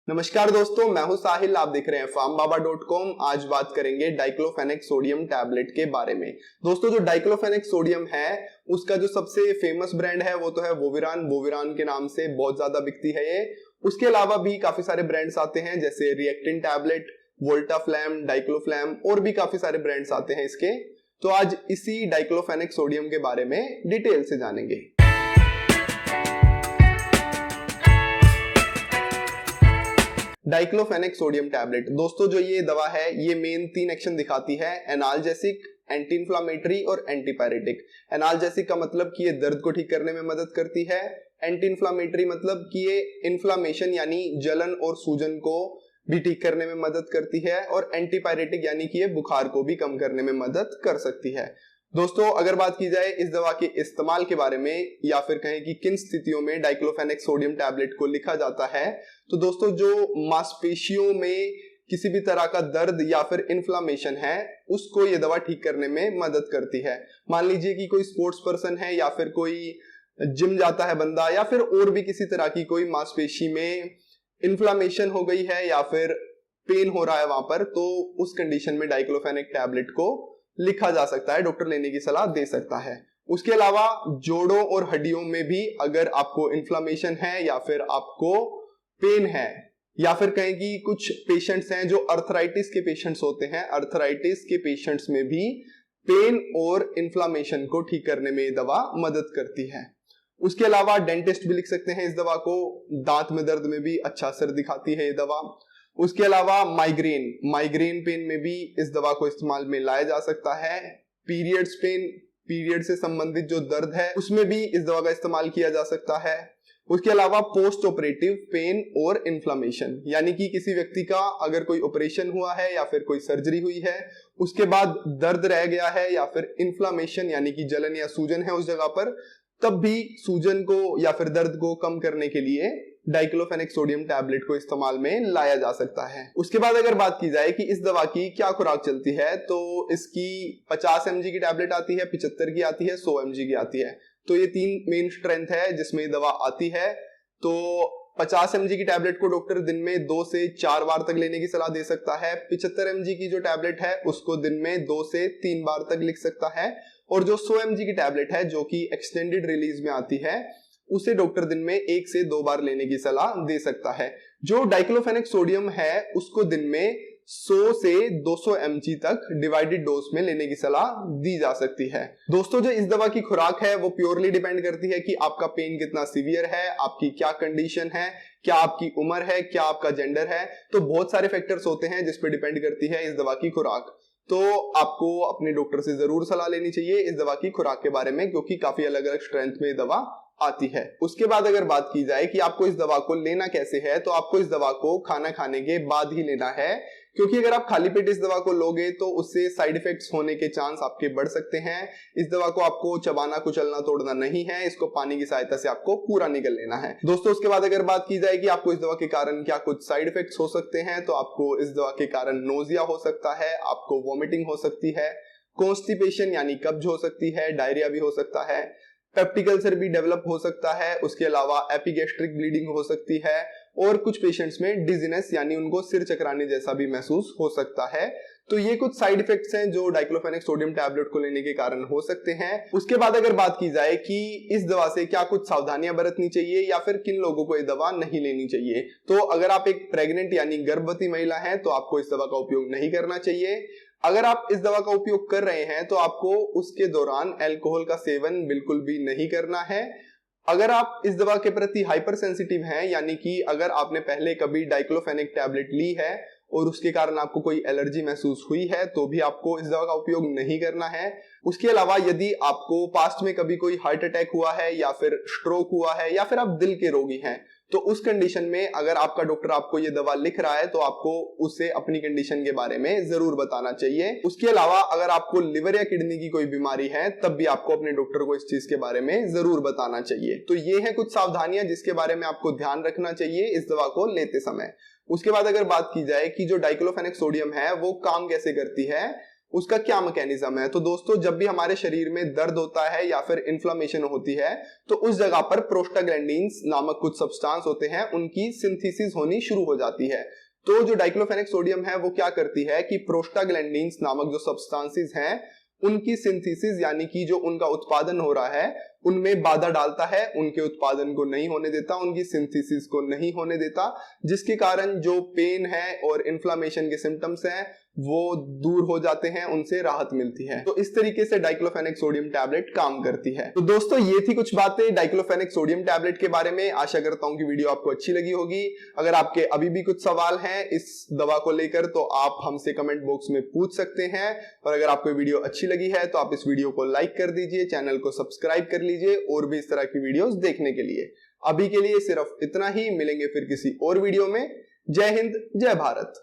नमस्कार दोस्तों, मैं हूं साहिल। आप देख रहे हैं farmbaba.com। आज बात करेंगे डाइक्लोफेनेक सोडियम टैबलेट के बारे में। दोस्तों, जो डाइक्लोफेनेक सोडियम है उसका जो सबसे फेमस ब्रांड है वो तो है वोविरान। वोविरान के नाम से बहुत ज्यादा बिकती है ये। उसके अलावा भी काफी सारे ब्रांड्स आते हैं जैसे रिएक्टिन टैबलेट, वोल्टाफ्लैम, डाइक्लोफ्लैम और भी काफी सारे ब्रांड्स आते हैं इसके। तो आज इसी डाइक्लोफेनेक सोडियम के बारे में डिटेल से जानेंगे। डाइक्लोफेनेक सोडियम टैबलेट, दोस्तों जो ये दवा है ये मेन 3 एक्शन दिखाती है: एनाल्जेसिक, एंटी इंफ्लामेटरी और एंटीपायरेटिक। एनाल्जेसिक का मतलब कि ये दर्द को ठीक करने में मदद करती है। एंटी इंफ्लामेटरी मतलब कि ये इन्फ्लामेशन यानी जलन और सूजन को भी ठीक करने में मदद करती है। और एंटीपायरेटिक यानी कि ये बुखार को भी कम करने में मदद कर सकती है। दोस्तों, अगर बात की जाए इस दवा के इस्तेमाल के बारे में या फिर कहें कि किन स्थितियों में डाइक्लोफेनेक सोडियम टैबलेट को लिखा जाता है, तो दोस्तों जो मांसपेशियों में किसी भी तरह का दर्द या फिर इन्फ्लामेशन है उसको ये दवा ठीक करने में मदद करती है। मान लीजिए कि कोई स्पोर्ट्स पर्सन है या फिर कोई जिम जाता है बंदा, या फिर और भी किसी तरह की कोई मांसपेशी में इन्फ्लामेशन हो गई है या फिर पेन हो रहा है वहां पर, तो उस कंडीशन में डाइक्लोफेनेक टैबलेट को लिखा जा सकता है, डॉक्टर लेने की सलाह दे सकता है। उसके अलावा जोड़ों और हड्डियों में भी अगर आपको इन्फ्लामेशन है या फिर आपको पेन है, या फिर कहें कि कुछ पेशेंट्स हैं जो अर्थराइटिस के पेशेंट्स होते हैं, अर्थराइटिस के पेशेंट्स में भी पेन और इन्फ्लामेशन को ठीक करने में ये दवा मदद करती है। उसके अलावा डेंटिस्ट भी लिख सकते हैं इस दवा को। दांत में दर्द में भी अच्छा असर दिखाती है ये दवा। उसके अलावा माइग्रेन पेन में भी इस दवा को इस्तेमाल में लाया जा सकता है। पीरियड्स पेन, पीरियड से संबंधित जो दर्द है उसमें भी इस दवा का इस्तेमाल किया जा सकता है। उसके अलावा पोस्ट ऑपरेटिव पेन और इन्फ्लामेशन, यानी कि किसी व्यक्ति का अगर कोई ऑपरेशन हुआ है या फिर कोई सर्जरी हुई है, उसके बाद दर्द रह गया है या फिर इन्फ्लामेशन यानी कि जलन या सूजन है उस जगह पर, तब भी सूजन को या फिर दर्द को कम करने के लिए डाइक्लोफेनेक सोडियम टैबलेट को इस्तेमाल में लाया जा सकता है। उसके बाद अगर बात की जाए कि इस दवा की क्या खुराक चलती है, तो इसकी 50 mg की टैबलेट आती है, 75 की आती है, 100 mg की आती है। तो ये 3 मेन स्ट्रेंथ है जिसमें ये दवा आती है। तो 50 mg की टैबलेट को डॉक्टर दिन में 2 से 4 बार तक लेने की सलाह दे सकता है। 75 mg की जो टैबलेट है उसको दिन में 2 से 3 बार तक लिख सकता है। और जो 100 mg की टैबलेट है जो कि एक्सटेंडेड रिलीज में आती है, उसे डॉक्टर दिन में 1 से 2 बार लेने की सलाह दे सकता है। जो डाइक्लोफेनेक सोडियम है उसको दिन में 100 से 200 mg तक डिवाइडेड डोज में लेने की सलाह दी जा सकती है। दोस्तों, जो इस दवा की खुराक है वो प्योरली डिपेंड करती है कि आपका पेन कितना सीवियर है, आपकी क्या कंडीशन है, क्या आपकी उम्र है, क्या आपका जेंडर है। तो बहुत सारे फैक्टर्स होते हैं जिस पे डिपेंड करती है इस दवा की खुराक। तो आपको अपने डॉक्टर से जरूर सलाह लेनी चाहिए इस दवा की खुराक के बारे में, क्योंकि काफी अलग अलग स्ट्रेंथ में ये दवा आती है। उसके बाद अगर बात की जाए कि आपको इस दवा को लेना कैसे है, तो आपको इस दवा को खाना खाने के बाद ही लेना है, क्योंकि अगर आप खाली पेट इस दवा को लोगे तो उससे साइड इफेक्ट्स होने के चांस आपके बढ़ सकते हैं। इस दवा को आपको चबाना कुचलना तोड़ना नहीं है, इसको पानी की सहायता से आपको पूरा निगल लेना है। दोस्तों, उसके बाद अगर बात की जाए कि आपको इस दवा के कारण क्या कुछ साइड इफेक्ट्स हो सकते हैं, तो आपको इस दवा के कारण नोजिया हो सकता है, आपको वॉमिटिंग हो सकती है, कॉन्स्टिपेशन यानी कब्ज हो सकती है, डायरिया भी हो सकता है, पेप्टिक अल्सर भी डेवलप हो सकता है। उसके अलावा एपिगैस्ट्रिक ब्लीडिंग हो सकती है और कुछ पेशेंट्स में डिजीनेस यानी उनको सिर चकराने जैसा भी महसूस हो सकता है। तो ये कुछ साइड इफेक्ट्स हैं जो डाइक्लोफेनेक सोडियम टैबलेट को लेने के कारण हो सकते हैं। उसके बाद अगर बात की जाए कि इस दवा से क्या कुछ सावधानियां बरतनी चाहिए या फिर किन लोगों को ये दवा नहीं लेनी चाहिए, तो अगर आप एक प्रेग्नेंट यानी गर्भवती महिला हैं तो आपको इस दवा का उपयोग नहीं करना चाहिए। अगर आप इस दवा का उपयोग कर रहे हैं तो आपको उसके दौरान अल्कोहल का सेवन बिल्कुल भी नहीं करना है। अगर आप इस दवा के प्रति हाइपर सेंसिटिव हैं, यानी कि अगर आपने पहले कभी डाइक्लोफेनेक टैबलेट ली है और उसके कारण आपको कोई एलर्जी महसूस हुई है, तो भी आपको इस दवा का उपयोग नहीं करना है। उसके अलावा यदि आपको पास्ट में कभी कोई हार्ट अटैक हुआ है या फिर स्ट्रोक हुआ है या फिर आप दिल के रोगी हैं, तो उस कंडीशन में अगर आपका डॉक्टर आपको ये दवा लिख रहा है तो आपको उसे अपनी कंडीशन के बारे में जरूर बताना चाहिए। उसके अलावा अगर आपको लिवर या किडनी की कोई बीमारी है तब भी आपको अपने डॉक्टर को इस चीज के बारे में जरूर बताना चाहिए। तो ये है कुछ सावधानियां जिसके बारे में आपको ध्यान रखना चाहिए इस दवा को लेते समय। उसके बाद अगर बात की जाए कि जो डाइक्लोफेनेक सोडियम है वो काम कैसे करती है, उसका क्या मैकेनिज्म है। तो दोस्तों जब भी हमारे शरीर में दर्द होता है या फिर इन्फ्लेमेशन होती है तो उस जगह पर प्रोस्टाग्लैंडिन्स नामक कुछ सब्सटेंस होते हैं, उनकी सिंथेसिस होनी शुरू हो जाती है। तो जो डाइक्लोफेनेक सोडियम है वो क्या करती है कि प्रोस्टाग्लैंडिन्स नामक जो सब्सटेंसेस हैं उनकी सिंथेसिस यानी कि जो उनका उत्पादन हो रहा है उनमें बाधा डालता है, उनके उत्पादन को नहीं होने देता, उनकी सिंथेसिस को नहीं होने देता, जिसके कारण जो पेन है और इन्फ्लेमेशन के सिम्टम्स हैं वो दूर हो जाते हैं, उनसे राहत मिलती है। तो इस तरीके से डाइक्लोफेनेक सोडियम टैबलेट काम करती है। तो दोस्तों ये थी कुछ बातें डाइक्लोफेनेक सोडियम टैबलेट के बारे में। आशा करता हूं कि वीडियो आपको अच्छी लगी होगी। अगर आपके अभी भी कुछ सवाल हैं इस दवा को लेकर तो आप हमसे कमेंट बॉक्स में पूछ सकते हैं। और अगर आपको वीडियो अच्छी लगी है तो आप इस वीडियो को लाइक कर दीजिए, चैनल को सब्सक्राइब कर लीजिए और भी इस तरह की वीडियोस देखने के लिए। अभी के लिए सिर्फ इतना ही, मिलेंगे फिर किसी और वीडियो में। जय हिंद, जय भारत।